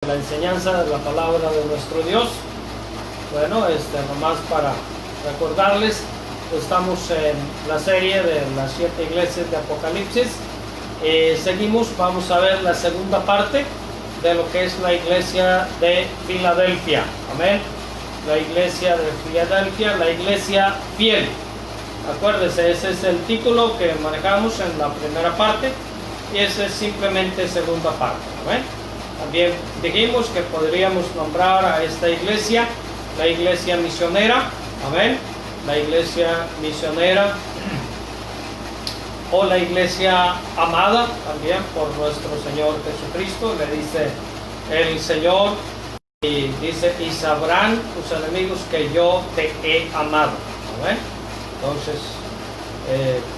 la enseñanza de la palabra de nuestro Dios. Bueno, nomás para recordarles, estamos en la serie de las 7 iglesias de Apocalipsis. Seguimos, vamos a ver la segunda parte de lo que es la iglesia de Filadelfia. Amén. La iglesia de Filadelfia, la iglesia fiel. Acuérdense, ese es el título que manejamos en la primera parte y ese es simplemente segunda parte. Amén. También dijimos que podríamos nombrar a esta iglesia la iglesia misionera. Amén. La iglesia misionera o la iglesia amada también por nuestro Señor Jesucristo. Le dice el Señor y dice: y sabrán tus enemigos que yo te he amado. ¿Amén? Entonces,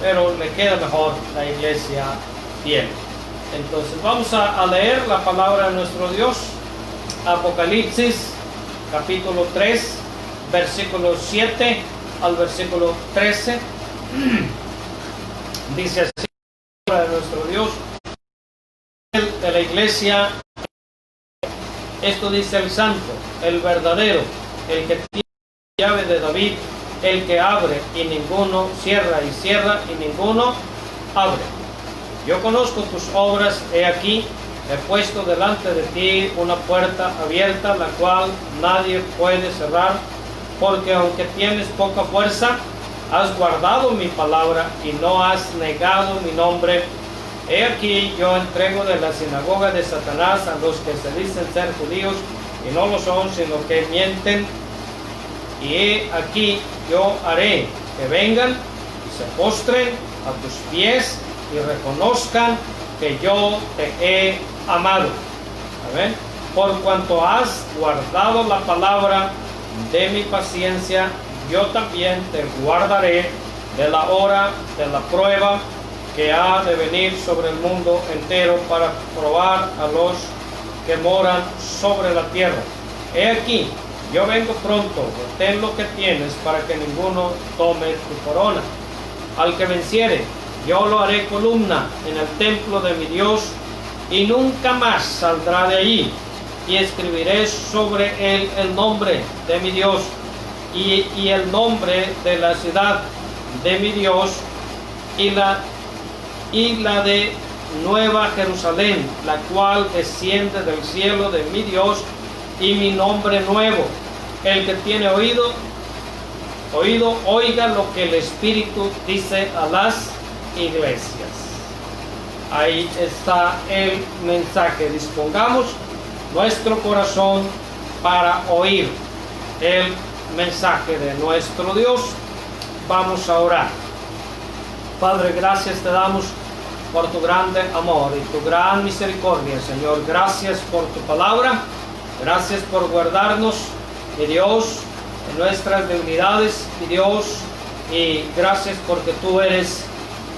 pero le queda mejor la iglesia fiel. Entonces vamos a leer la palabra de nuestro Dios. Apocalipsis capítulo 3 versículo 7 al versículo 13. Dice así la palabra de nuestro Dios de la iglesia. Esto dice el santo, el verdadero, el que tiene la llave de David, el que abre y ninguno cierra, y cierra y ninguno abre. Yo conozco tus obras, he aquí, he puesto delante de ti una puerta abierta, la cual nadie puede cerrar, porque aunque tienes poca fuerza, has guardado mi palabra y no has negado mi nombre. He aquí, yo entrego de la sinagoga de Satanás a los que se dicen ser judíos y no lo son, sino que mienten. Y he aquí, yo haré que vengan y se postren a tus pies y reconozcan que yo te he amado. Amén. Por cuanto has guardado la palabra de mi paciencia, yo también te guardaré de la hora de la prueba que ha de venir sobre el mundo entero para probar a los que moran sobre la tierra. He aquí, yo vengo pronto, retén lo que tienes para que ninguno tome tu corona. Al que venciere, yo lo haré columna en el templo de mi Dios y nunca más saldrá de allí. Y escribiré sobre él el nombre de mi Dios y el nombre de la ciudad de mi Dios y la de Nueva Jerusalén, la cual desciende del cielo de mi Dios, y mi nombre nuevo. El que tiene oído, oiga lo que el Espíritu dice a las iglesias. Ahí está el mensaje. Dispongamos nuestro corazón para oír el mensaje de nuestro Dios. Vamos a orar. Padre, gracias te damos por tu grande amor y tu gran misericordia, Señor. Gracias por tu palabra. Gracias por guardarnos, mi Dios, en nuestras debilidades, mi Dios. Y gracias porque tú eres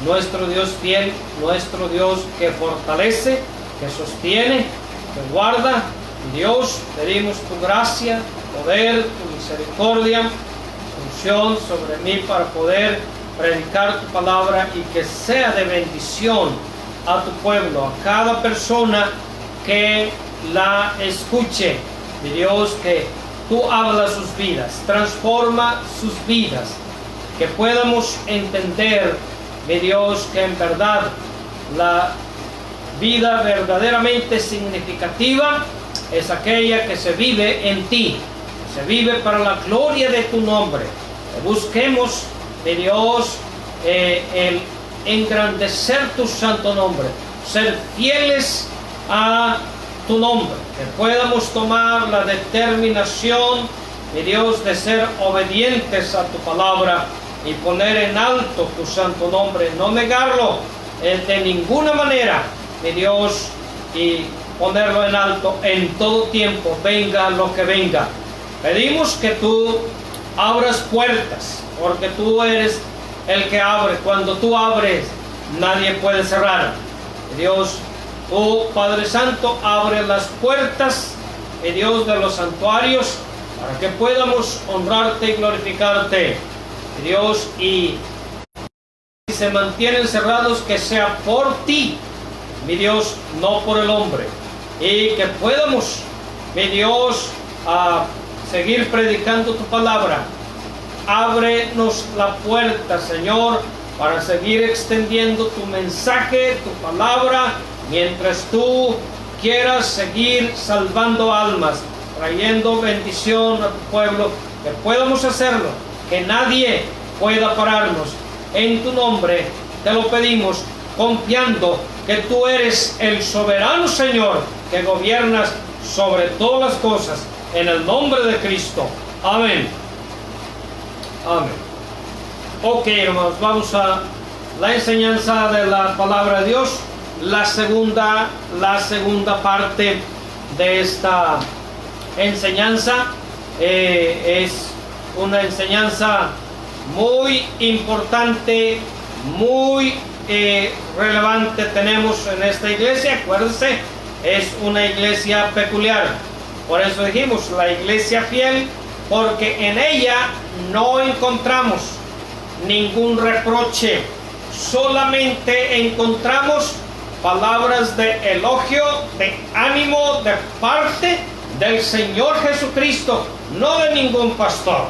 nuestro Dios fiel, nuestro Dios que fortalece, que sostiene, que guarda. Mi Dios, pedimos tu gracia, tu poder, tu misericordia, tu unción sobre mí para poder predicar tu palabra y que sea de bendición a tu pueblo, a cada persona que la escuche. Mi Dios, que tú hablas sus vidas, transforma sus vidas, que podamos entender, mi Dios, que en verdad la vida verdaderamente significativa es aquella que se vive en ti, que se vive para la gloria de tu nombre. Que busquemos, mi Dios, el engrandecer tu santo nombre, ser fieles a tu nombre, que podamos tomar la determinación, mi Dios, de ser obedientes a tu palabra y poner en alto tu santo nombre, no negarlo de ninguna manera, mi Dios, y ponerlo en alto en todo tiempo, venga lo que venga. Pedimos que tú abras puertas, porque tú eres el que abre. Cuando tú abres, nadie puede cerrar. Dios, tú, Padre Santo, abre las puertas, Dios, de los santuarios, para que podamos honrarte y glorificarte, Dios, y si se mantienen cerrados, que sea por ti, mi Dios, no por el hombre, y que podamos, mi Dios, a seguir predicando tu palabra. Ábrenos la puerta, Señor, para seguir extendiendo tu mensaje, tu palabra, mientras tú quieras seguir salvando almas, trayendo bendición a tu pueblo, que podamos hacerlo, que nadie pueda pararnos. En tu nombre te lo pedimos, confiando que tú eres el soberano Señor, que gobiernas sobre todas las cosas, en el nombre de Cristo. Amén. Amén. Ok, hermanos, vamos a la enseñanza de la palabra de Dios, la segunda parte de esta enseñanza. Es una enseñanza muy importante, muy relevante tenemos en esta iglesia. Acuérdense, es una iglesia peculiar. Por eso dijimos la iglesia fiel, porque en ella no encontramos ningún reproche, solamente encontramos palabras de elogio, de ánimo de parte del Señor Jesucristo, no de ningún pastor.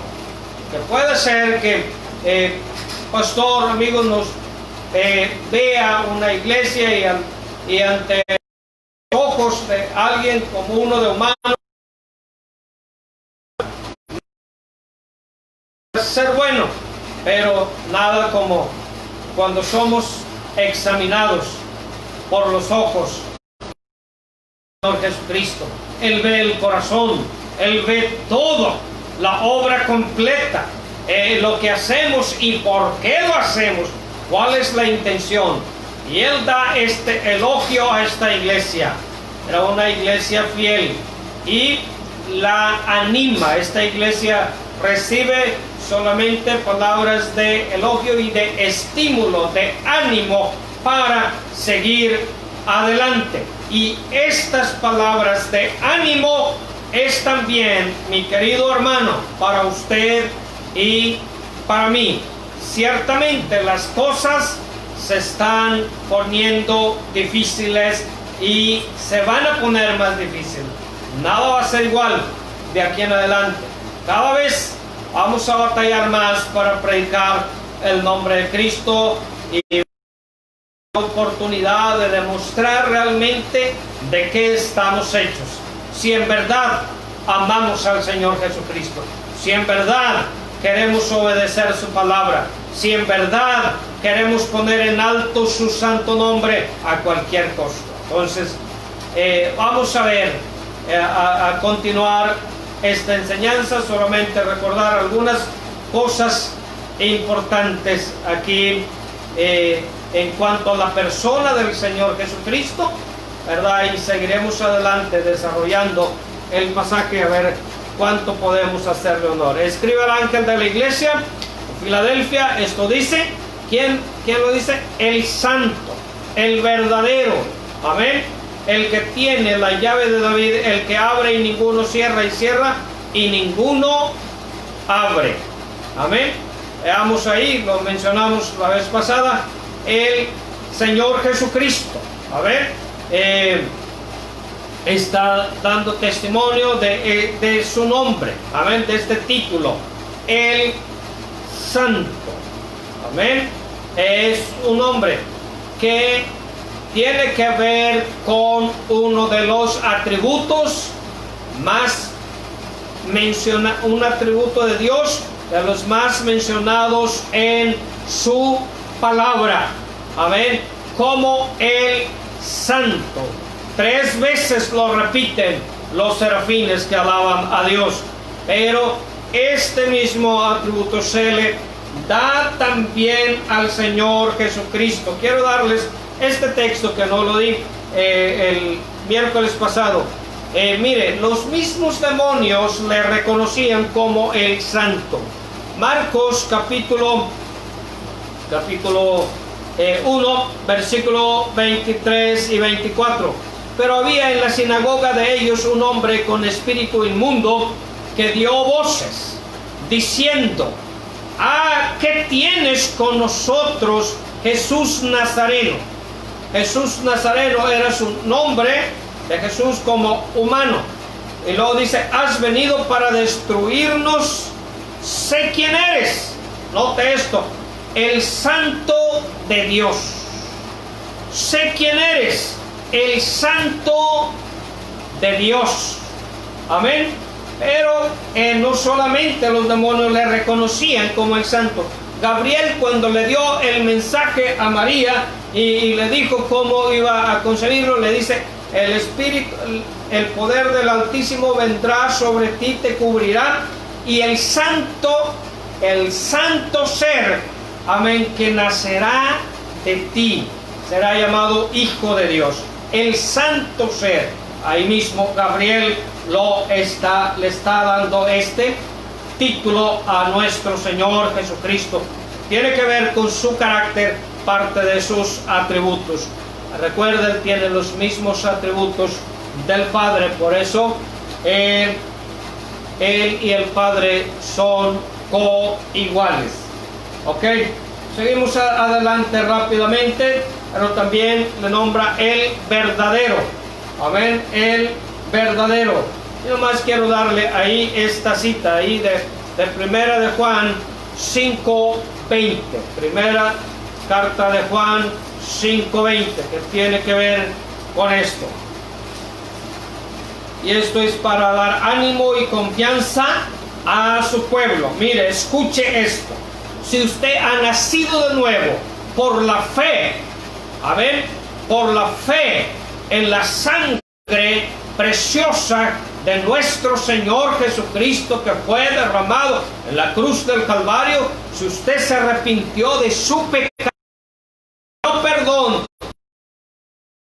Que puede ser que pastor, amigos, nos vea una iglesia y ante los ojos de alguien como uno de humano, ser bueno, pero nada como cuando somos examinados por los ojos del Señor Jesucristo. Él ve el corazón, Él ve todo, la obra completa, lo que hacemos y por qué lo hacemos, cuál es la intención. Y Él da este elogio a esta iglesia. Era una iglesia fiel y la anima. Esta iglesia recibe solamente palabras de elogio y de estímulo, de ánimo para seguir adelante. Y estas palabras de ánimo es también, mi querido hermano, para usted y para mí. Ciertamente las cosas se están poniendo difíciles y se van a poner más difíciles. Nada va a ser igual de aquí en adelante. Cada vez vamos a batallar más para predicar el nombre de Cristo y la oportunidad de demostrar realmente de qué estamos hechos. Si en verdad amamos al Señor Jesucristo, si en verdad queremos obedecer su palabra, si en verdad queremos poner en alto su santo nombre a cualquier costo. Entonces, vamos a ver, a continuar esta enseñanza, solamente recordar algunas cosas importantes aquí en cuanto a la persona del Señor Jesucristo, ¿verdad? Y seguiremos adelante desarrollando el pasaje a ver cuánto podemos hacerle honor. Escribe el ángel de la iglesia en Filadelfia, esto dice, ¿quién lo dice? El santo, el verdadero, amén, el que tiene la llave de David, el que abre y ninguno cierra, y cierra y ninguno abre, amén. Veamos ahí, lo mencionamos la vez pasada, el Señor Jesucristo, a ver, está dando testimonio de su nombre, amén, de este título, el Santo, amén. Es un nombre que tiene que ver con uno de los atributos más un atributo de Dios, de los más mencionados en su palabra, amén, como el Santo. 3 veces lo repiten los serafines que alaban a Dios, pero este mismo atributo se le da también al Señor Jesucristo. Quiero darles este texto que no lo di el miércoles pasado. Mire, los mismos demonios le reconocían como el Santo. Marcos capítulo 1, versículo 23 y 24. Pero había en la sinagoga de ellos un hombre con espíritu inmundo que dio voces, diciendo: ¿qué tienes con nosotros, Jesús Nazareno? Jesús Nazareno era su nombre de Jesús como humano, Y luego dice, has venido para destruirnos, sé quién eres. Note esto, el Santo de Dios. Sé quién eres, el Santo de Dios. Amén. Pero no solamente los demonios le reconocían como el Santo. Gabriel, cuando le dio el mensaje a María y le dijo cómo iba a concebirlo, le dice, el Espíritu, el poder del Altísimo vendrá sobre ti, te cubrirá, y el santo ser, amén, que nacerá de ti, será llamado Hijo de Dios. El santo ser, ahí mismo Gabriel le está dando este título a nuestro Señor Jesucristo. Tiene que ver con su carácter, parte de sus atributos. Recuerden, tiene los mismos atributos del Padre, por eso él y el Padre son coiguales. Ok, seguimos adelante rápidamente, pero también le nombra el verdadero. Amén, el verdadero. Yo nomás quiero darle ahí esta cita ahí de Primera de Juan 5:20. Primera carta de Juan 5:20, que tiene que ver con esto. Y esto es para dar ánimo y confianza a su pueblo. Mire, escuche esto. Si usted ha nacido de nuevo por la fe, a ver, por la fe en la sangre preciosa de nuestro Señor Jesucristo, que fue derramado en la cruz del Calvario, si usted se arrepintió de su pecado, perdón,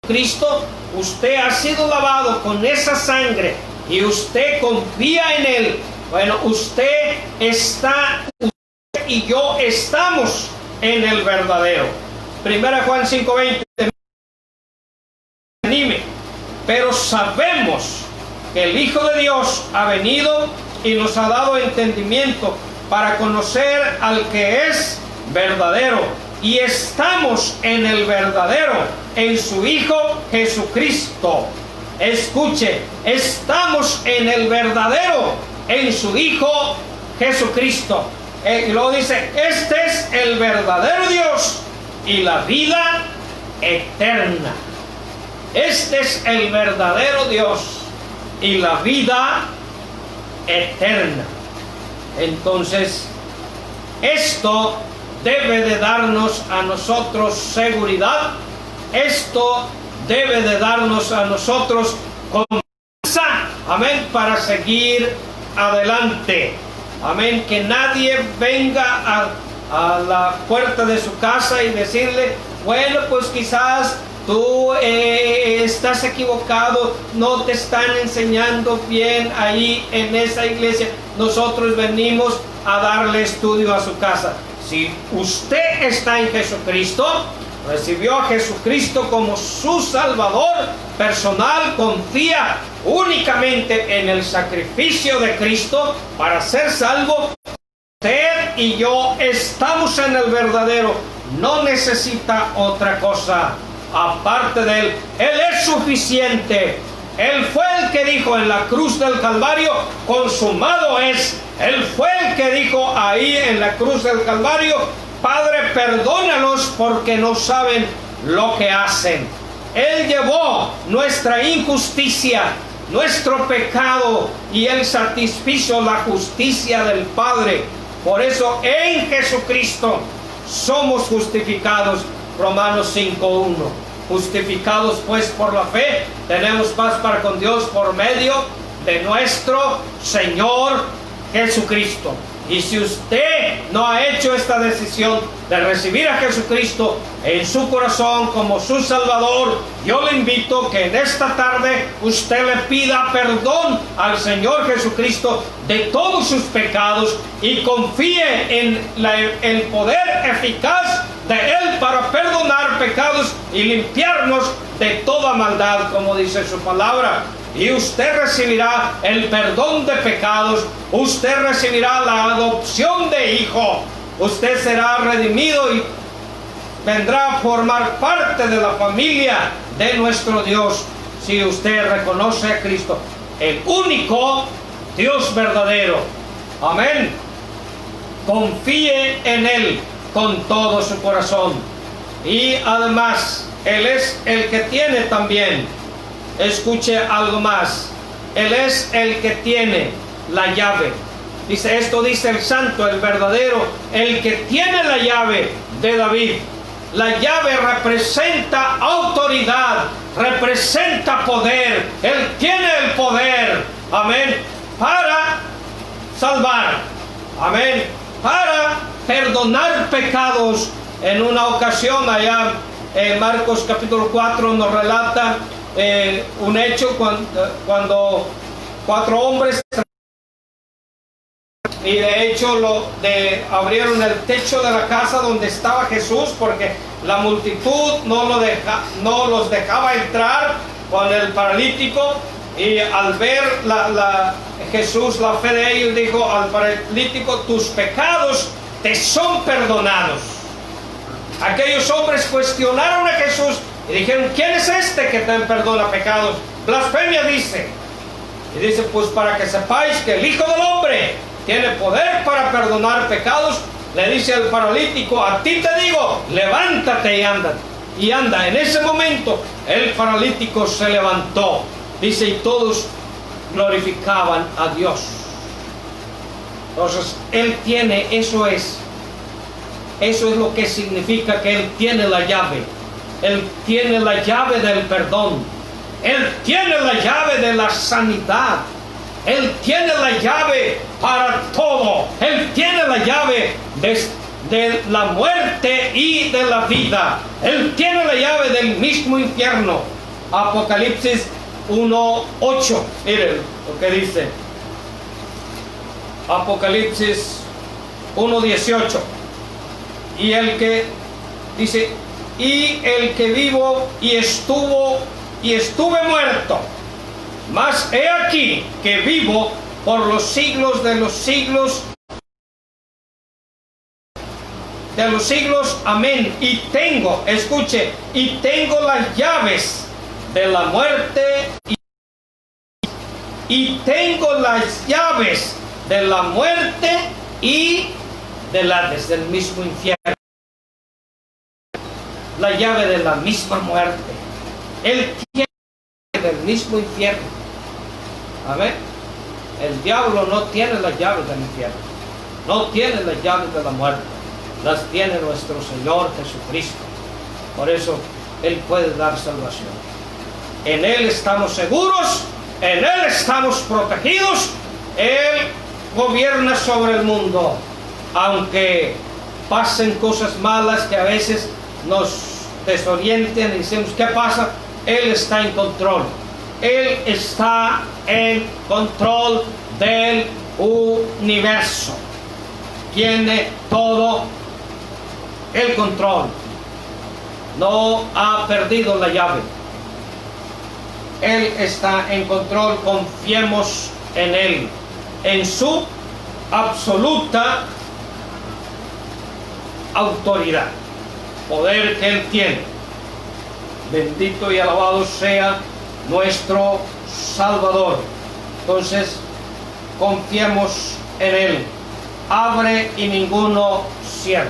Cristo, usted ha sido lavado con esa sangre y usted confía en Él. Bueno, usted y yo estamos en el verdadero. Primera Juan 5:20. Pero sabemos que el Hijo de Dios ha venido y nos ha dado entendimiento para conocer al que es verdadero. Y estamos en el verdadero, en su Hijo Jesucristo. Escuche, estamos en el verdadero, en su Hijo Jesucristo. Y luego dice, este es el verdadero Dios y la vida eterna. Este es el verdadero Dios y la vida eterna. Entonces, esto debe de darnos a nosotros seguridad. Esto debe de darnos a nosotros confianza. Amén. Para seguir adelante. Amén. Que nadie venga a la puerta de su casa y decirle, bueno, pues quizás tú estás equivocado, no te están enseñando bien ahí en esa iglesia. Nosotros venimos a darle estudio a su casa. Si usted está en Jesucristo, recibió a Jesucristo como su Salvador personal, confía únicamente en el sacrificio de Cristo para ser salvo, usted y yo estamos en el verdadero. No necesita otra cosa aparte de Él. Él es suficiente. Él fue el que dijo en la cruz del Calvario, consumado es. Él fue el que dijo ahí en la cruz del Calvario, Padre, perdónalos porque no saben lo que hacen. Él llevó nuestra injusticia, nuestro pecado, y Él satisfizo la justicia del Padre. Por eso en Jesucristo somos justificados. Romanos 5:1. Justificados pues por la fe, tenemos paz para con Dios por medio de nuestro Señor Jesucristo. Y si usted no ha hecho esta decisión de recibir a Jesucristo en su corazón como su Salvador, yo le invito que en esta tarde usted le pida perdón al Señor Jesucristo de todos sus pecados y confíe en el poder eficaz de Él para perdonar pecados y limpiarnos de toda maldad, como dice su palabra. Y usted recibirá el perdón de pecados, usted recibirá la adopción de hijo, usted será redimido y vendrá a formar parte de la familia de nuestro Dios si usted reconoce a Cristo. el único Dios verdadero. Amén. Confíe en Él con todo su corazón. Y además, Él es el que tiene también, escuche algo más, Él es el que tiene la llave. Dice, esto dice el santo, el verdadero, el que tiene la llave de David. La llave representa autoridad, representa poder. Él tiene el poder, amén, para salvar, amén, para perdonar pecados. En una ocasión allá en Marcos capítulo 4 nos relata un hecho cuando 4 hombres, y de hecho abrieron el techo de la casa donde estaba Jesús, porque la multitud no los dejaba entrar con el paralítico. Y al ver Jesús la fe de ellos, dijo al paralítico, tus pecados te son perdonados. Aquellos hombres cuestionaron a Jesús y dijeron, ¿quién es este que te perdona pecados? Blasfemia dice. Y dice, pues para que sepáis que el Hijo del Hombre tiene poder para perdonar pecados, le dice al paralítico, a ti te digo, levántate y anda. Y anda. En ese momento el paralítico se levantó. Dice, y todos glorificaban a Dios. Entonces, Él tiene, eso es lo que significa que Él tiene la llave. Él tiene la llave del perdón. Él tiene la llave de la sanidad. Él tiene la llave para todo. Él tiene la llave de la muerte y de la vida. Él tiene la llave del mismo infierno. Apocalipsis 1:8. Miren lo que dice. Apocalipsis 1:18. Y el que dice, y el que vivo y estuve muerto, mas he aquí que vivo por los siglos de los siglos de los siglos, amén. Y tengo, escuche, y tengo las llaves de la muerte y tengo las llaves de la muerte y desde el mismo infierno. La llave de la misma muerte. Él tiene del mismo infierno. Amén. El diablo no tiene las llaves del infierno. No tiene las llaves de la muerte. Las tiene nuestro Señor Jesucristo. Por eso Él puede dar salvación. En Él estamos seguros. En Él estamos protegidos. Él gobierna sobre el mundo. Aunque pasen cosas malas que a veces nos desorienten y decimos, ¿qué pasa? Él está en control. Él está en control del universo. Tiene todo el control. No ha perdido la llave. Él está en control. Confiemos en Él, en su absoluta autoridad, poder que Él tiene. Bendito y alabado sea nuestro Salvador. Entonces, confiemos en Él. Abre y ninguno cierra.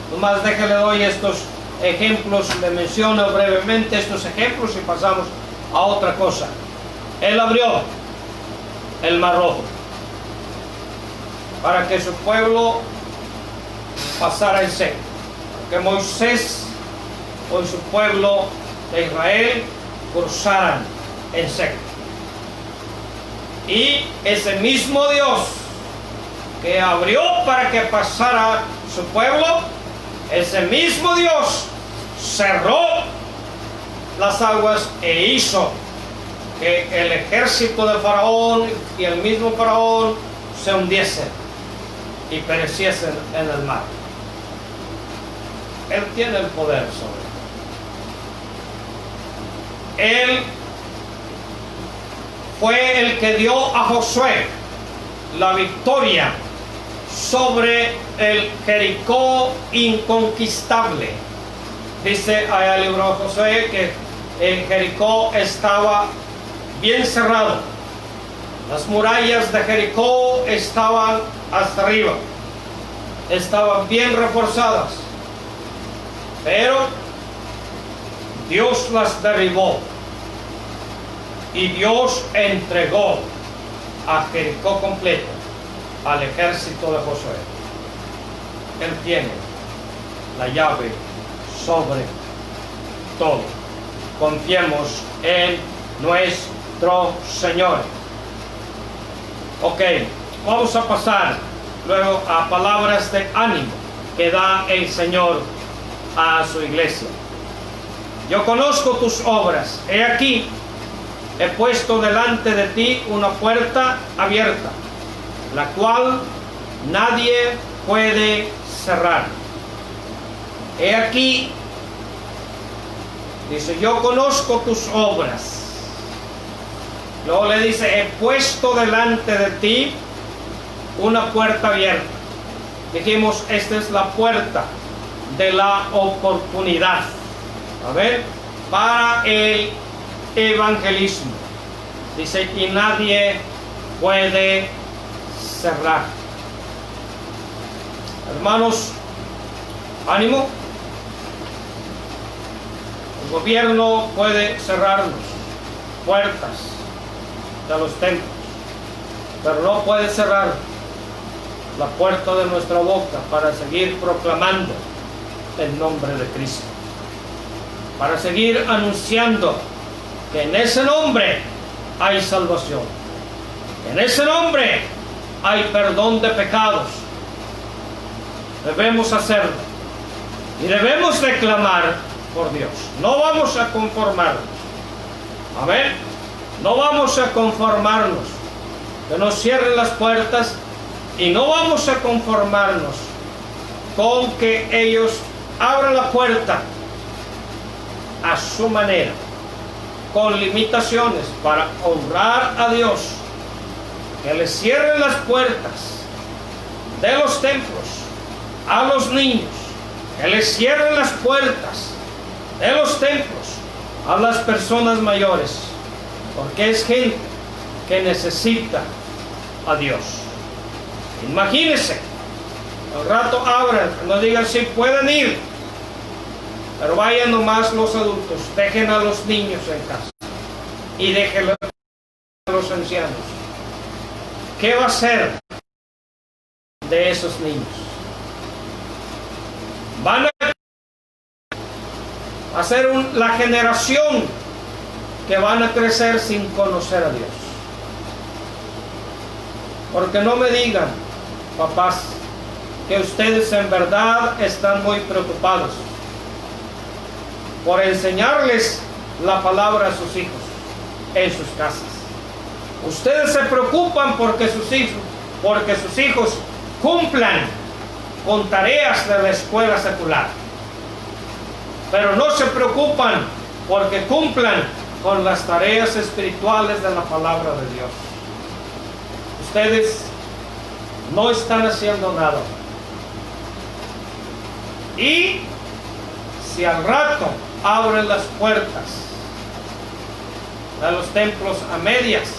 Nomás déjale doy estos ejemplos, le menciono brevemente estos ejemplos y pasamos a otra cosa. Él abrió el Mar Rojo para que su pueblo pasara en seco, que Moisés con su pueblo de Israel cruzaran en seco. Y ese mismo Dios que abrió para que pasara su pueblo, ese mismo Dios cerró las aguas e hizo que el ejército de Faraón y el mismo Faraón se hundiesen y pereciesen en el mar. Él tiene el poder sobre él. Él fue el que dio a Josué la victoria sobre el Jericó inconquistable. Dice allá el libro de Josué que el Jericó estaba bien cerrado. Las murallas de Jericó estaban hasta arriba, estaban bien reforzadas, pero Dios las derribó y Dios entregó a Jericó completo al ejército de Josué. Él tiene la llave sobre todo. Confiemos en nuestro Señor. Ok, vamos a pasar luego a palabras de ánimo que da el Señor a su iglesia. Yo conozco tus obras. He aquí, he puesto delante de ti una puerta abierta, la cual nadie puede cerrar. He aquí, dice, yo conozco tus obras. Luego le dice, he puesto delante de ti una puerta abierta. Dijimos, esta es la puerta de la oportunidad, a ver, para el evangelismo. Dice, y nadie puede cerrar. Hermanos, ánimo. El gobierno puede cerrarnos puertas de los templos, pero no puede cerrar la puerta de nuestra boca para seguir proclamando el nombre de Cristo, para seguir anunciando que en ese nombre hay salvación, en ese nombre hay perdón de pecados. Debemos hacerlo y debemos declamar por Dios. No vamos a conformarnos. Amén. No vamos a conformarnos que nos cierren las puertas, y no vamos a conformarnos con que ellos abran la puerta a su manera, con limitaciones, para honrar a Dios. Que les cierren las puertas de los templos a los niños, que les cierren las puertas de los templos a las personas mayores, porque es gente que necesita a Dios. Imagínense, al rato abran, no digan si pueden ir, pero vayan nomás los adultos, dejen a los niños en casa y dejen a los ancianos. ¿Qué va a ser de esos niños? Van a ser la generación que van a crecer sin conocer a Dios. Porque no me digan, papás, que ustedes en verdad están muy preocupados por enseñarles la palabra a sus hijos en sus casas. Ustedes se preocupan porque sus hijos cumplan con tareas de la escuela secular, pero no se preocupan porque cumplan con las tareas espirituales de la palabra de Dios. Ustedes no están haciendo nada. Y si al rato abren las puertas de los templos a medias,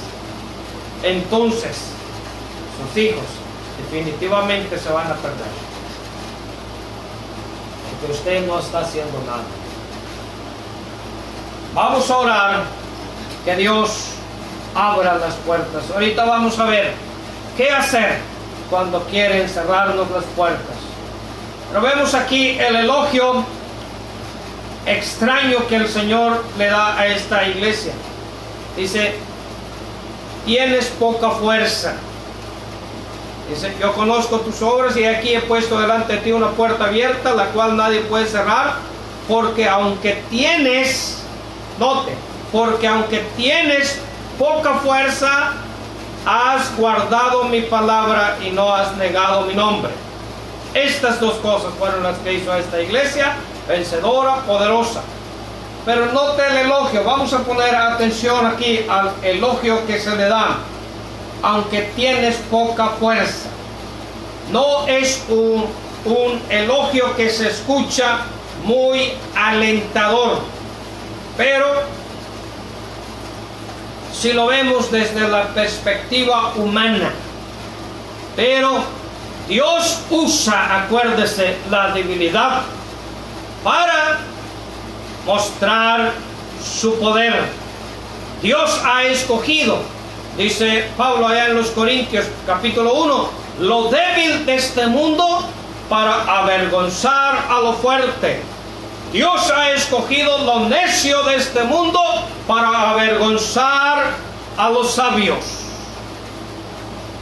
entonces sus hijos definitivamente se van a perder, porque usted no está haciendo nada. Vamos a orar que Dios abra las puertas. Ahorita vamos a ver qué hacer cuando quieren cerrarnos las puertas. Pero vemos aquí el elogio extraño que el Señor le da a esta iglesia. Dice, tienes poca fuerza. Dice, yo conozco tus obras y aquí he puesto delante de ti una puerta abierta, la cual nadie puede cerrar, porque aunque tienes, note, porque aunque tienes poca fuerza, has guardado mi palabra y no has negado mi nombre. Estas dos cosas fueron las que hizo esta iglesia, vencedora, poderosa. Pero note el elogio. Vamos a poner atención aquí al elogio que se le da. Aunque tienes poca fuerza. No es un elogio que se escucha muy alentador, pero si lo vemos desde la perspectiva humana. Pero Dios usa, acuérdese, la debilidad para mostrar su poder. Dios ha escogido, dice Pablo allá en los Corintios capítulo 1, lo débil de este mundo para avergonzar a lo fuerte. Dios ha escogido lo necio de este mundo para avergonzar a los sabios.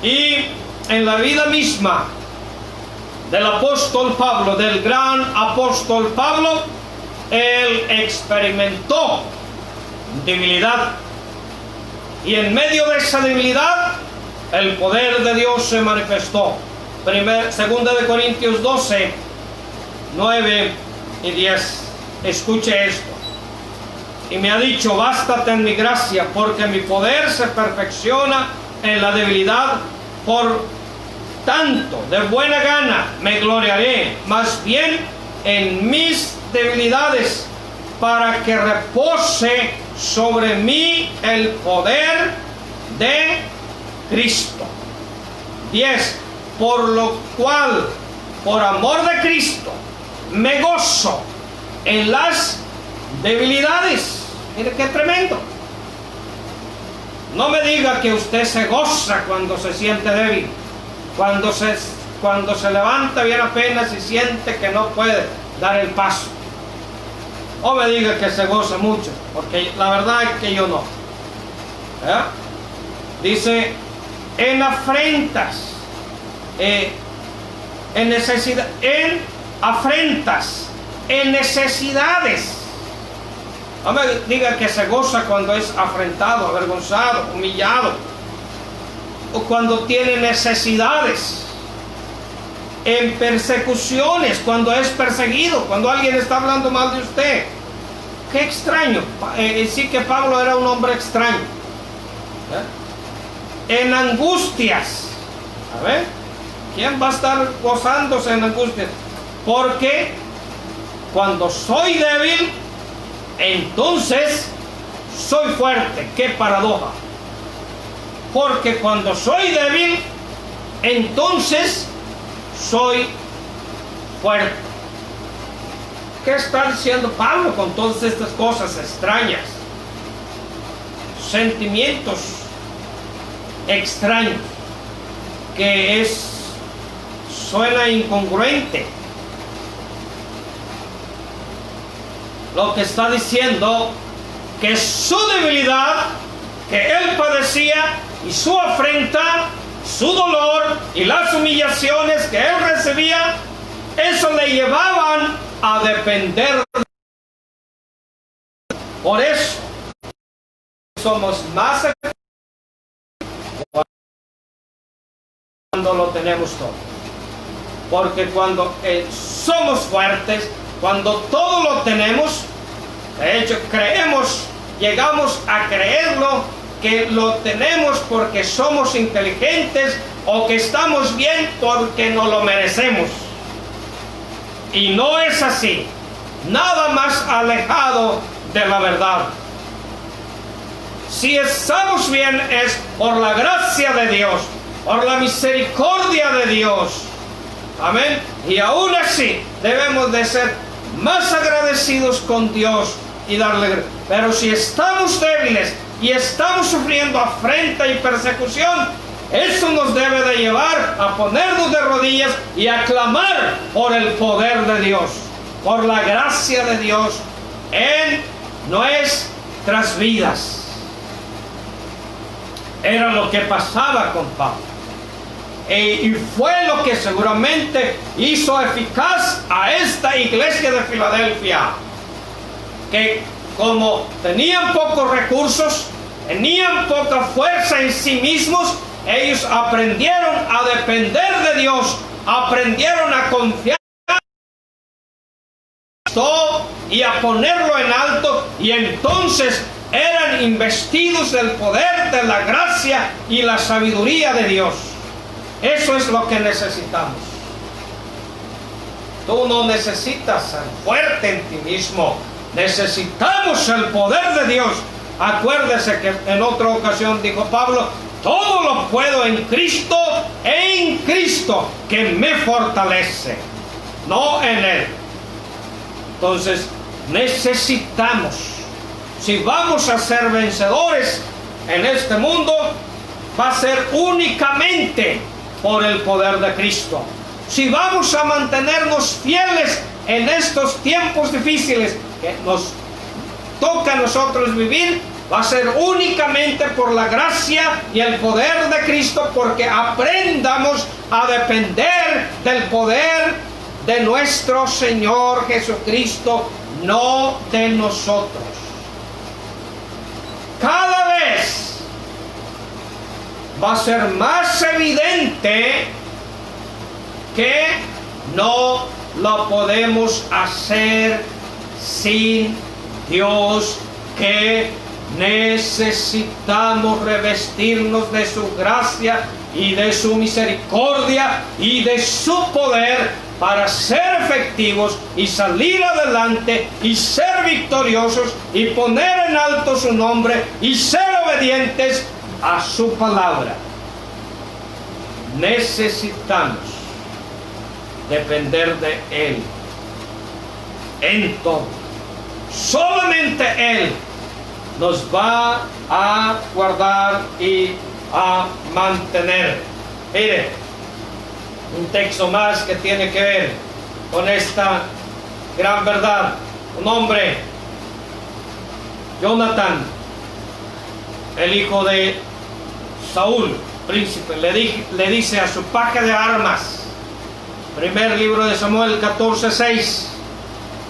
Y en la vida misma del apóstol Pablo, del gran apóstol Pablo, él experimentó debilidad. Y en medio de esa debilidad, el poder de Dios se manifestó. Segunda de Corintios 12, 9 y 10. Escuche esto. Y me ha dicho: bástate en mi gracia, porque mi poder se perfecciona en la debilidad. Por tanto, de buena gana me gloriaré, más bien en mis debilidades, para que repose sobre mí el poder de Cristo. 10. Por lo cual, por amor de Cristo, me gozo en las debilidades. Mire qué tremendo. No me diga que usted se goza cuando se siente débil, cuando se levanta bien apenas y siente que no puede dar el paso. O me diga que se goza mucho, porque la verdad es que yo no. Dice: en afrentas, en necesidad, en afrentas, en necesidades. No me diga que se goza cuando es afrentado, avergonzado, humillado, o cuando tiene necesidades. En persecuciones, cuando es perseguido, cuando alguien está hablando mal de usted. Qué extraño. Sí que Pablo era un hombre extraño. En angustias. A ver, ¿quién va a estar gozándose en angustias? Porque cuando soy débil, entonces soy fuerte. Qué paradoja. Porque cuando soy débil, entonces soy fuerte. ¿Qué está diciendo Pablo con todas estas cosas extrañas? Sentimientos extraños, que suena incongruente. Lo que está diciendo, que su debilidad que él padecía y su afrenta, su dolor y las humillaciones que él recibía, eso le llevaban a depender. Por eso somos más cuando lo tenemos todo. Porque cuando somos fuertes, cuando todo lo tenemos, de hecho creemos, llegamos a creerlo, que lo tenemos porque somos inteligentes o que estamos bien porque nos lo merecemos. Y no es así. Nada más alejado de la verdad. Si estamos bien es por la gracia de Dios, por la misericordia de Dios. Amén. Y aún así debemos de ser más agradecidos con Dios y darle gracias. Pero si estamos débiles y estamos sufriendo afrenta y persecución, eso nos debe de llevar a ponernos de rodillas y a clamar por el poder de Dios, por la gracia de Dios en nuestras vidas. Era lo que pasaba con Pablo. Y fue lo que seguramente hizo eficaz a esta iglesia de Filadelfia, que como tenían pocos recursos, tenían poca fuerza en sí mismos, ellos aprendieron a depender de Dios, aprendieron a confiar y a ponerlo en alto, y entonces eran investidos del poder, de la gracia y la sabiduría de Dios. Eso es lo que necesitamos. Tú no necesitas ser fuerte en ti mismo. Necesitamos el poder de Dios. Acuérdese que en otra ocasión dijo Pablo, todo lo puedo en Cristo que me fortalece, no en Él. Entonces necesitamos, si vamos a ser vencedores en este mundo, va a ser únicamente por el poder de Cristo. Si vamos a mantenernos fieles en estos tiempos difíciles que nos toca a nosotros vivir, va a ser únicamente por la gracia y el poder de Cristo, porque aprendamos a depender del poder de nuestro Señor Jesucristo, no de nosotros. Cada vez va a ser más evidente que no lo podemos hacer sin Dios, que necesitamos revestirnos de su gracia y de su misericordia y de su poder para ser efectivos y salir adelante y ser victoriosos y poner en alto su nombre y ser obedientes a su palabra. Necesitamos depender de Él en todo. Solamente Él nos va a guardar y a mantener. Mire, un texto más que tiene que ver con esta gran verdad. Un hombre, Jonatán, el hijo de Saúl, príncipe, le dice a su paje de armas, primer libro de Samuel 14:6,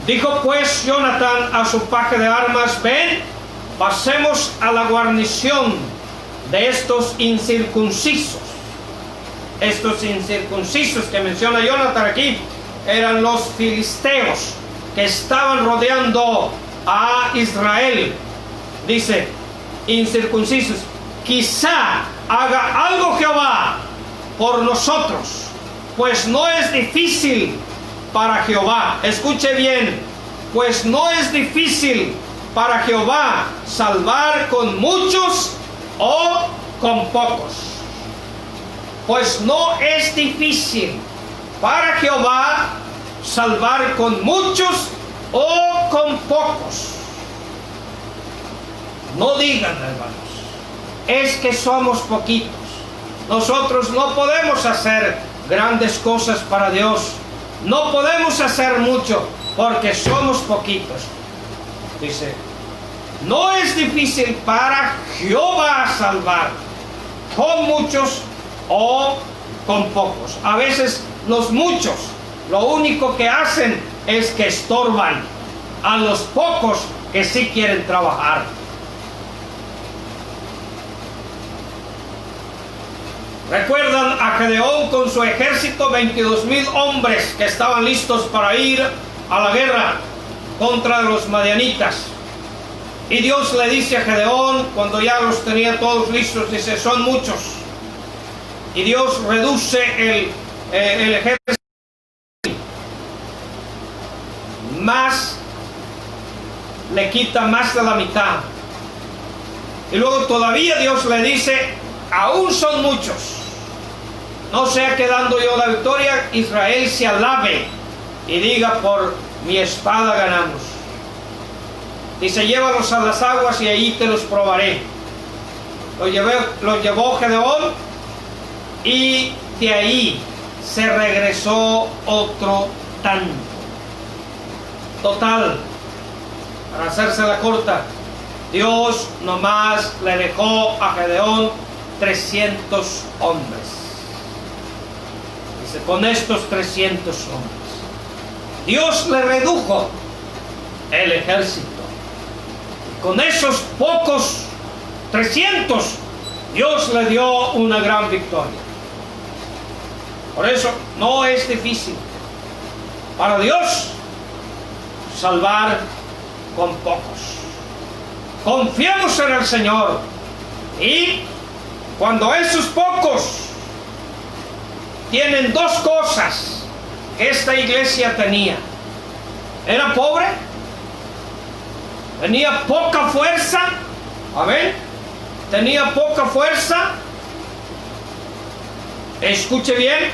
dijo pues Jonatán a su paje de armas, ven, pasemos a la guarnición de estos incircuncisos. Estos incircuncisos que menciona Jonatán aquí eran los filisteos que estaban rodeando a Israel. Dice, incircuncisos, quizá haga algo Jehová por nosotros, pues no es difícil para Jehová. Escuche bien, pues no es difícil para Jehová salvar con muchos o con pocos. Pues no es difícil para Jehová salvar con muchos o con pocos. No digan, hermanos, es que somos poquitos. Nosotros no podemos hacer grandes cosas para Dios. No podemos hacer mucho porque somos poquitos. Dice, no es difícil para Jehová salvar con muchos o con pocos. A veces los muchos lo único que hacen es que estorban a los pocos que sí quieren trabajar. Recuerdan a Gedeón con su ejército, 22,000 hombres que estaban listos para ir a la guerra contra los madianitas. Y Dios le dice a Gedeón, cuando ya los tenía todos listos, dice, son muchos. Y Dios reduce el ejército más, le quita más de la mitad. Y luego todavía Dios le dice, aún son muchos. No sea que dando yo la victoria, Israel se alabe y diga, por mi espada ganamos. Dice, llévalos a las aguas y ahí te los probaré. Los llevó Gedeón y de ahí se regresó otro tanto. Total, para hacerse la corta, Dios nomás le dejó a Gedeón 300 hombres. Dice, con estos 300 hombres, Dios le redujo el ejército. Con esos pocos 300, Dios le dio una gran victoria. Por eso no es difícil para Dios salvar con pocos. Confiemos en el Señor, y cuando esos pocos tienen dos cosas que esta iglesia tenía: era pobre, tenía poca fuerza Amén. Tenía poca fuerza. Escuche bien,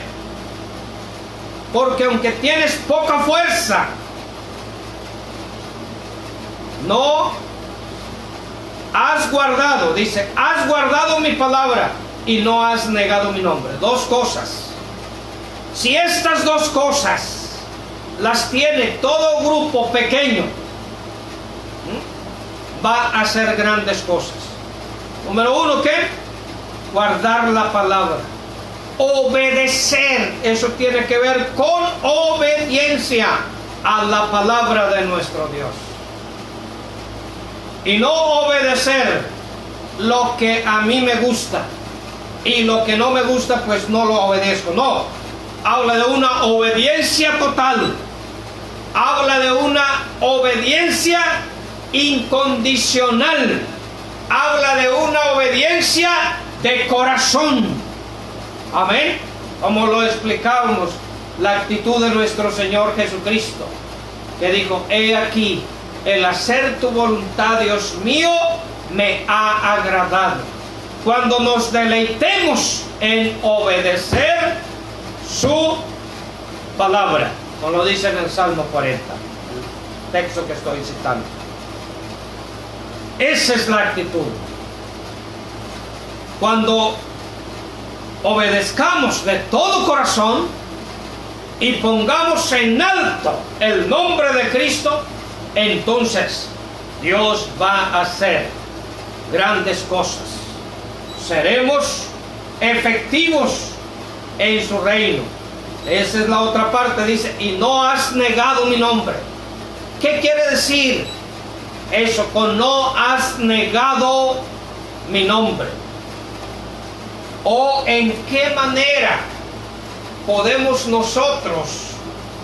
porque aunque tienes poca fuerza, no has guardado, dice, has guardado mi palabra y no has negado mi nombre. Dos cosas. Si estas dos cosas las tiene todo grupo pequeño, va a hacer grandes cosas. Número uno, ¿qué? Guardar la palabra. Obedecer, eso tiene que ver con obediencia a la palabra de nuestro Dios. Y no obedecer lo que a mí me gusta y lo que no me gusta pues no lo obedezco. No, habla de una obediencia total, habla de una obediencia incondicional, habla de una obediencia de corazón. Amén. Como lo explicábamos, la actitud de nuestro Señor Jesucristo, que dijo: he aquí, el hacer tu voluntad, Dios mío, me ha agradado. Cuando nos deleitemos en obedecer su palabra, como lo dice en el Salmo 40, el texto que estoy citando. Esa es la actitud. Cuando obedezcamos de todo corazón y pongamos en alto el nombre de Cristo, entonces Dios va a hacer grandes cosas. Seremos efectivos en su reino. Esa es la otra parte, dice, y no has negado mi nombre. ¿Qué quiere decir eso con no has negado mi nombre? ¿O en qué manera podemos nosotros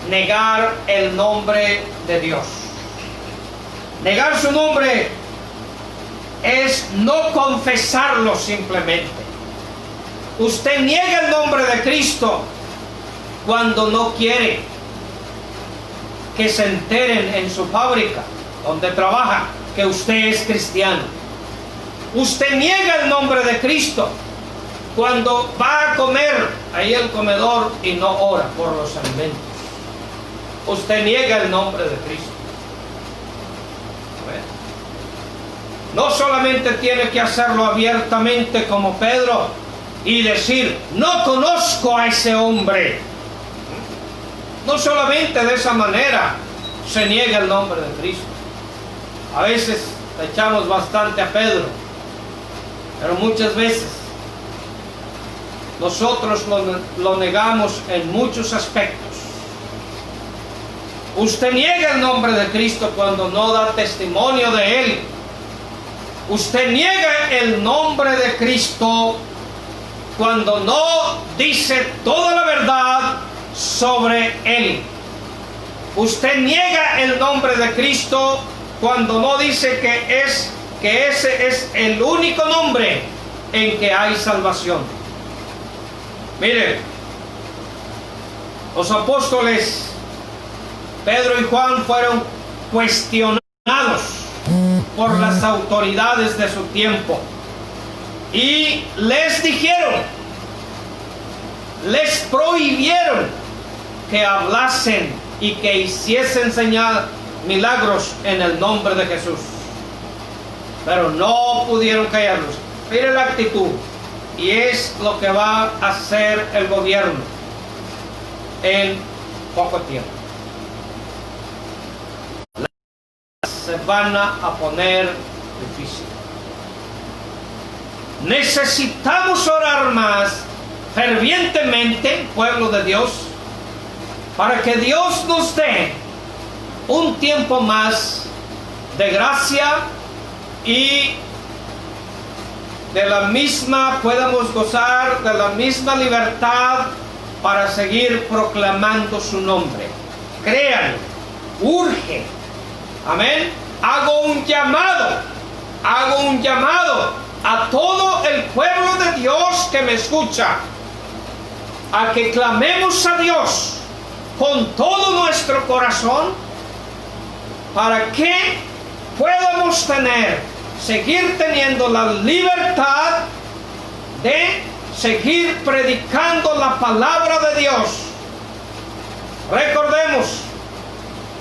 negar el nombre de Dios? Negar su nombre es no confesarlo simplemente. Usted niega el nombre de Cristo cuando no quiere que se enteren en su fábrica donde trabaja que usted es cristiano. Usted niega el nombre de Cristo cuando va a comer ahí el comedor y no ora por los alimentos. Usted niega el nombre de Cristo. No solamente tiene que hacerlo abiertamente como Pedro y decir: no conozco a ese hombre. No solamente de esa manera se niega el nombre de Cristo. A veces le echamos bastante a Pedro, pero muchas veces nosotros lo negamos en muchos aspectos. Usted niega el nombre de Cristo cuando no da testimonio de Él. Usted niega el nombre de Cristo cuando no dice toda la verdad sobre Él. Usted niega el nombre de Cristo cuando no dice que ese es el único nombre en que hay salvación. Miren, los apóstoles Pedro y Juan fueron cuestionados por las autoridades de su tiempo y les dijeron, les prohibieron que hablasen y que hiciesen milagros en el nombre de Jesús, pero no pudieron callarlos. Mire la actitud, y es lo que va a hacer el gobierno en poco tiempo. Se van a poner difíciles. Necesitamos orar más fervientemente, pueblo de Dios, para que Dios nos dé un tiempo más de gracia y de la misma, podamos gozar de la misma libertad para seguir proclamando su nombre. Créanlo, urge. Amén. Hago un llamado a todo el pueblo de Dios que me escucha, a que clamemos a Dios con todo nuestro corazón para que podamos tener seguir teniendo la libertad de seguir predicando la palabra de Dios. Recordemos,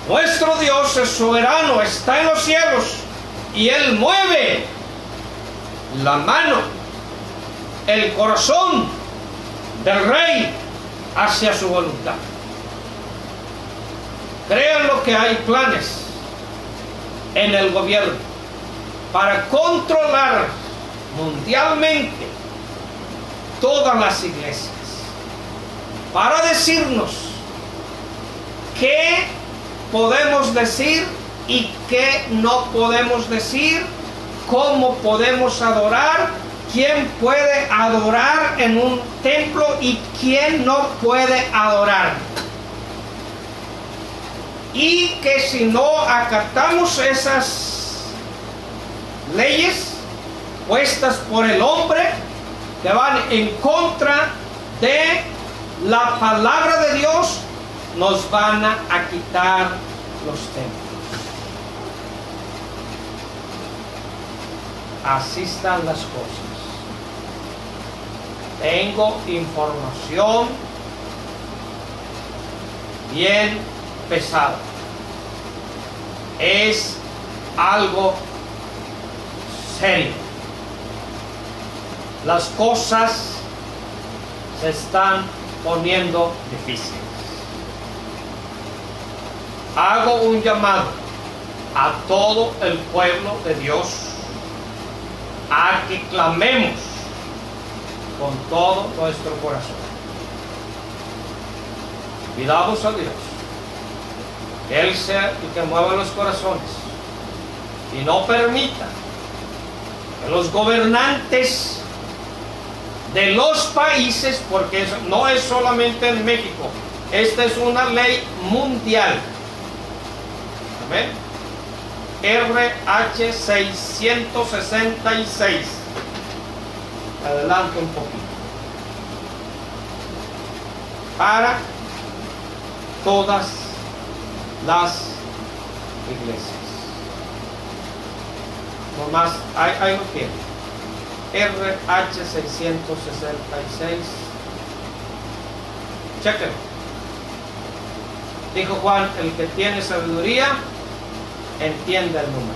nuestro Dios es soberano, está en los cielos y Él mueve la mano, el corazón del rey hacia su voluntad. Créanlo que hay planes en el gobierno para controlar mundialmente todas las iglesias, para decirnos qué podemos decir y qué no podemos decir, cómo podemos adorar, quién puede adorar en un templo y quién no puede adorar. Y que si no acatamos esas leyes puestas por el hombre, que van en contra de la palabra de Dios, nos van a quitar los templos. Así están las cosas. Tengo información bien pesada. Es algo serio. Las cosas se están poniendo difíciles. Hago un llamado a todo el pueblo de Dios a que clamemos con todo nuestro corazón. Pidamos a Dios que Él sea el que mueva los corazones y no permita que los gobernantes de los países, porque no es solamente en México, esta es una ley mundial. Amén. RH 666. Adelante un poquito. Para todas las iglesias. Nomás, ahí lo tiene. RH 666. Chequenlo. Dijo Juan, el que tiene sabiduría, entiende el número.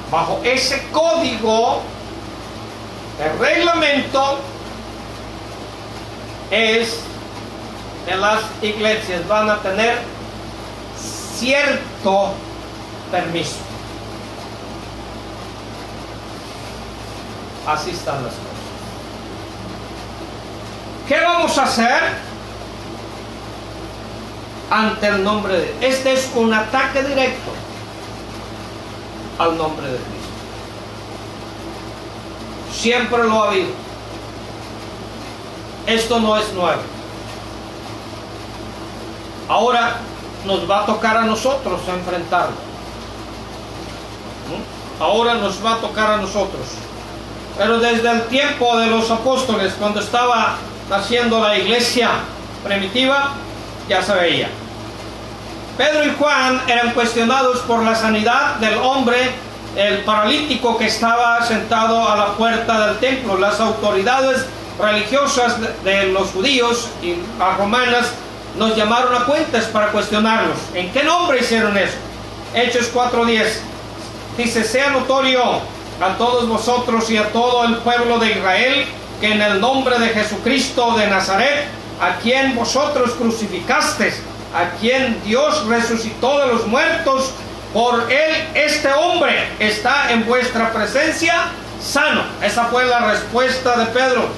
Bajo ese código de reglamento es que las iglesias van a tener cierto permiso. Así están las cosas. ¿Qué vamos a hacer ante el nombre de Dios? Este es un ataque directo al nombre de Cristo. Siempre lo ha habido. Esto no es nuevo. Ahora nos va a tocar a nosotros enfrentarlo. Ahora nos va a tocar a nosotros. Pero desde el tiempo de los apóstoles, cuando estaba naciendo la iglesia primitiva, ya se veía. Pedro y Juan eran cuestionados por la sanidad del hombre, el paralítico que estaba sentado a la puerta del templo. Las autoridades religiosas de los judíos y las romanas nos llamaron a cuentas para cuestionarlos. ¿En qué nombre hicieron eso? Hechos 4:10 dice: sea notorio a todos vosotros y a todo el pueblo de Israel que en el nombre de Jesucristo de Nazaret, a quien vosotros crucificasteis, a quien Dios resucitó de los muertos, por él este hombre está en vuestra presencia sano. Esa fue la respuesta de Pedro.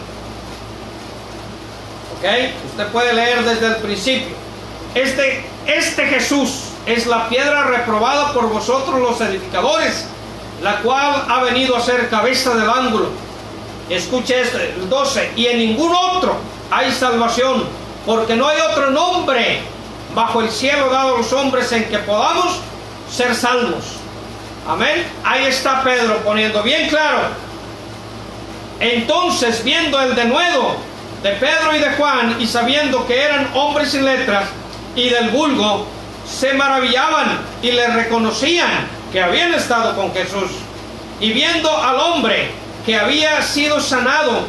¿Ok? Usted puede leer desde el principio. Este Jesús es la piedra reprobada por vosotros los edificadores, la cual ha venido a ser cabeza del ángulo. Escuche esto, el 12. Y en ningún otro hay salvación, porque no hay otro nombre bajo el cielo dado a los hombres en que podamos ser salvos. Amén. Ahí está Pedro poniendo bien claro. Entonces, viendo el denuedo de Pedro y de Juan, y sabiendo que eran hombres sin letras y del vulgo, se maravillaban y le reconocían que habían estado con Jesús, y viendo al hombre que había sido sanado,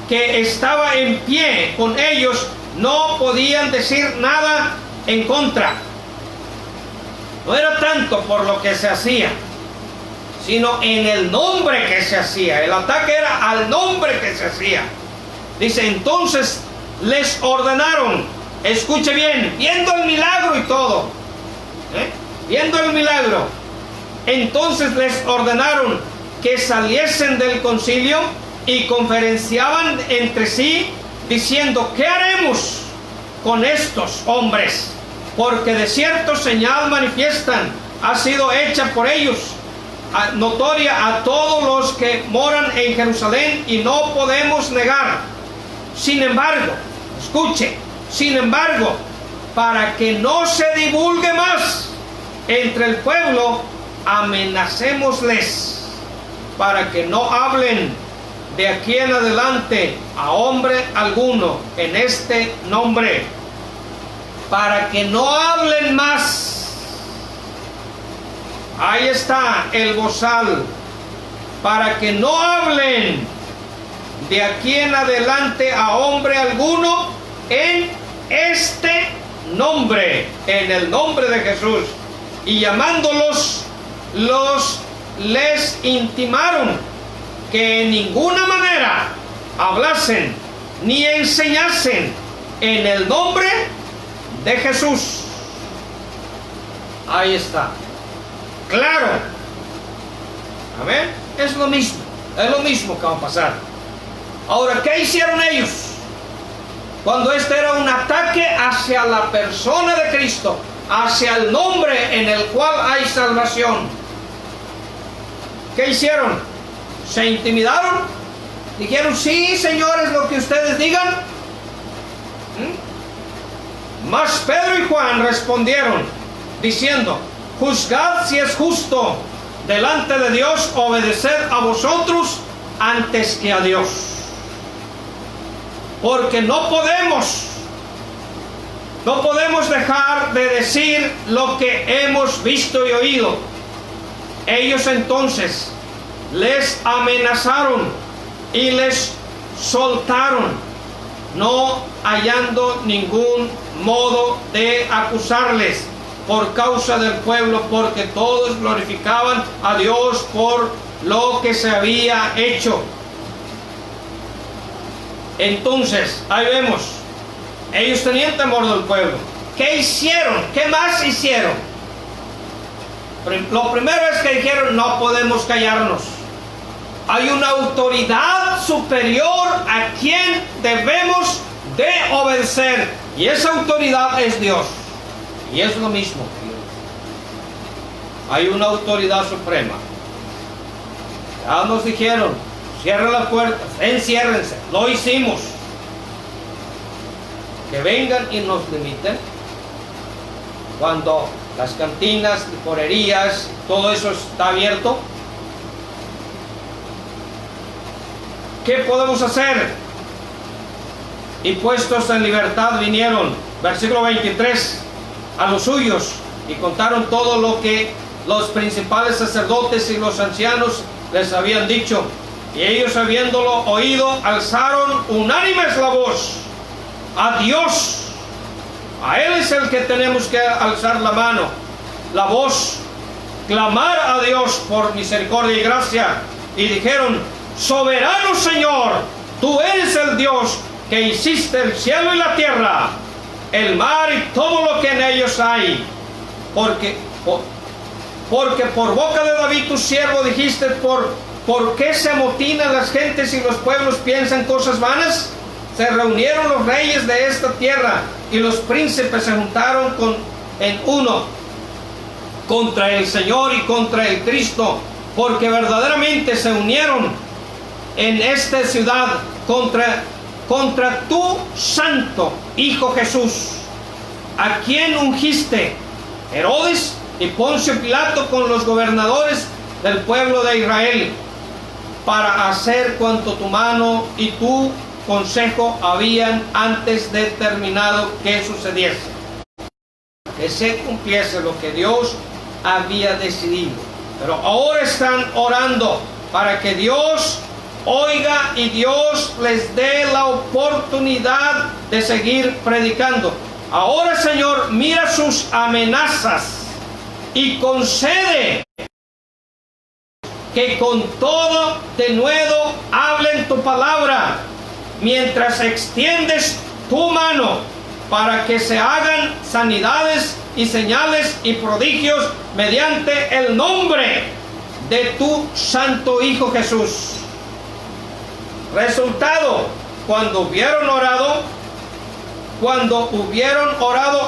que estaba en pie con ellos, no podían decir nada en contra. No era tanto por lo que se hacía, sino en el nombre que se hacía. El ataque era al nombre que se hacía. Dice, entonces les ordenaron, escuche bien, viendo el milagro y todo, viendo el milagro, entonces les ordenaron que saliesen del concilio y conferenciaban entre sí, diciendo, ¿qué haremos con estos hombres? Porque de cierto señal manifiestan ha sido hecha por ellos, notoria a todos los que moran en Jerusalén, y no podemos negar. Sin embargo, escuche, sin embargo, para que no se divulgue más entre el pueblo, amenacémosles para que no hablen de aquí en adelante a hombre alguno en este nombre, para que no hablen más. Ahí está el bozal, para que no hablen de aquí en adelante a hombre alguno en este nombre, en el nombre de Jesús. Y llamándolos, les intimaron que en ninguna manera hablasen ni enseñasen en el nombre de Jesús. Ahí está, claro, amén. Es lo mismo que va a pasar. Ahora, ¿qué hicieron ellos cuando este era un ataque hacia la persona de Cristo, hacia el nombre en el cual hay salvación? ¿Qué hicieron? ¿Se intimidaron? ¿Dijeron, sí, señores, lo que ustedes digan? Mas Pedro y Juan respondieron, diciendo, juzgad si es justo delante de Dios obedecer a vosotros antes que a Dios. Porque no podemos dejar de decir lo que hemos visto y oído. Ellos entonces les amenazaron y les soltaron, no hallando ningún modo de acusarles por causa del pueblo, porque todos glorificaban a Dios por lo que se había hecho. Entonces, ahí vemos, ellos tenían temor del pueblo. ¿Qué hicieron? ¿Qué más hicieron? Lo primero es que dijeron, no podemos callarnos. Hay una autoridad superior a quien debemos de obedecer, y esa autoridad es Dios. Y es lo mismo. Hay una autoridad suprema. Ya nos dijeron, cierren las puertas, enciérrense. Lo hicimos. Que vengan y nos limiten cuando las cantinas, licorerías, todo eso está abierto. ¿Qué podemos hacer? Y puestos en libertad vinieron, versículo 23, a los suyos, y contaron todo lo que los principales sacerdotes y los ancianos les habían dicho. Y ellos, habiéndolo oído, alzaron unánimes la voz a Dios. A Él es el que tenemos que alzar la mano, la voz, clamar a Dios por misericordia y gracia. Y dijeron, soberano Señor, tú eres el Dios que hiciste el cielo y la tierra, el mar y todo lo que en ellos hay. Porque por boca de David tu siervo dijiste, ¿por qué se amotinan las gentes y los pueblos piensan cosas vanas? Se reunieron los reyes de esta tierra y los príncipes se juntaron en uno contra el Señor y contra el Cristo, porque verdaderamente se unieron en esta ciudad contra tu santo Hijo Jesús, a quien ungiste Herodes y Poncio Pilato con los gobernadores del pueblo de Israel, para hacer cuanto tu mano y tu consejo habían antes determinado que sucediese, que se cumpliese lo que Dios había decidido. Pero ahora están orando para que Dios oiga y Dios les dé la oportunidad de seguir predicando. Ahora, Señor, mira sus amenazas y concede que con todo denuedo hablen tu palabra, mientras extiendes tu mano para que se hagan sanidades y señales y prodigios mediante el nombre de tu Santo Hijo Jesús. Resultado, cuando hubieron orado,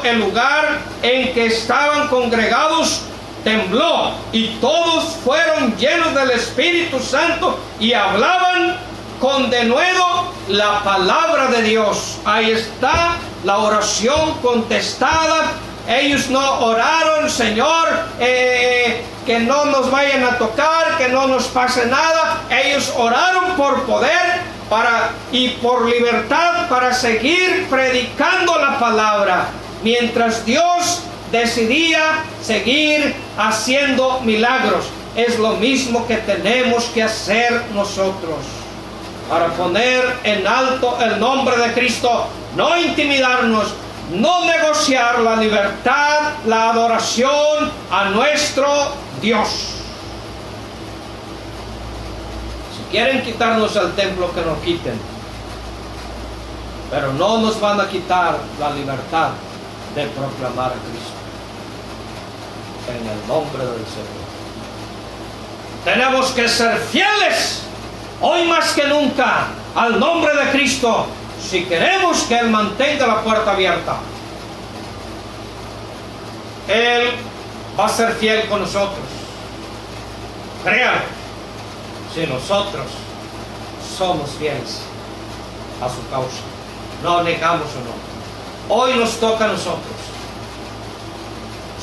el lugar en que estaban congregados tembló y todos fueron llenos del Espíritu Santo y hablaban con denuedo la palabra de Dios. Ahí está la oración contestada. Ellos no oraron, Señor, que no nos vayan a tocar, que no nos pase nada. Ellos oraron por poder y por libertad para seguir predicando la palabra, mientras Dios decidía seguir haciendo milagros. Es lo mismo que tenemos que hacer nosotros para poner en alto el nombre de Cristo, no intimidarnos, no negociar la libertad, la adoración a nuestro Dios. Si quieren quitarnos el templo, que nos quiten, pero no nos van a quitar la libertad de proclamar a Cristo en el nombre del Señor. Tenemos que ser fieles hoy más que nunca al nombre de Cristo, si queremos que Él mantenga la puerta abierta. Él va a ser fiel con nosotros. Créanlo, si nosotros somos fieles a su causa, no negamos su nombre. Hoy nos toca a nosotros.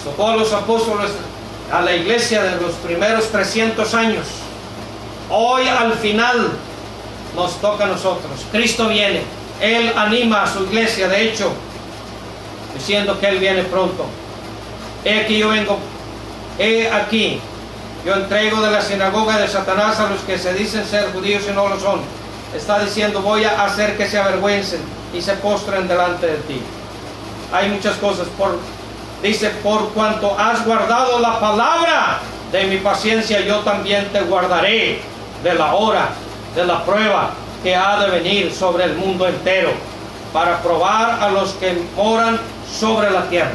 Tocó a los apóstoles, a la iglesia de los primeros 300 años. Hoy al final nos toca a nosotros. Cristo viene. Él anima a su iglesia, de hecho, diciendo que Él viene pronto. He aquí, yo entrego de la sinagoga de Satanás a los que se dicen ser judíos y no lo son. Está diciendo, voy a hacer que se avergüencen y se postren delante de ti. Hay muchas cosas. Dice, por cuanto has guardado la palabra de mi paciencia, yo también te guardaré de la hora, de la prueba que ha de venir sobre el mundo entero, para probar a los que moran sobre la tierra.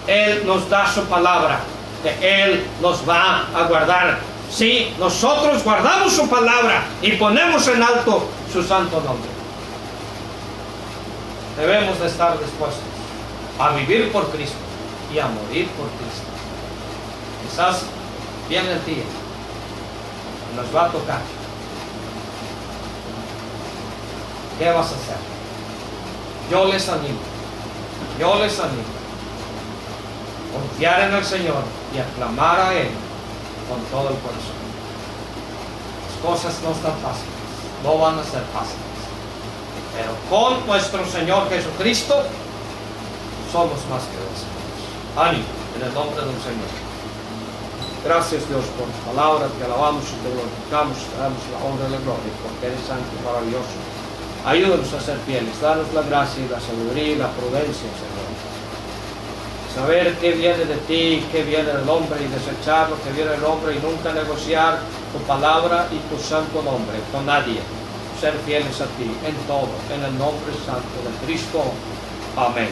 Él nos da su palabra, que Él nos va a guardar. Si nosotros guardamos su palabra y ponemos en alto su santo nombre, debemos de estar dispuestos a vivir por Cristo y a morir por Cristo. Quizás viene el día, nos va a tocar. ¿Qué vas a hacer? Yo les animo, confiar en el Señor y aclamar a Él con todo el corazón. Las cosas no están fáciles, no van a ser fáciles, pero con nuestro Señor Jesucristo somos más que vencedores. Ánimo en el nombre del Señor. Gracias, Dios, por tu palabra. Te alabamos y te glorificamos, te damos la honra y la gloria, porque eres santo y maravilloso. Ayúdanos a ser fieles, danos la gracia y la sabiduría y la prudencia, Señor. Saber qué viene de ti, qué viene del hombre, y desechar lo que viene del hombre, y nunca negociar tu palabra y tu santo nombre con nadie. Ser fieles a ti en todo, en el nombre santo de Cristo. Amén.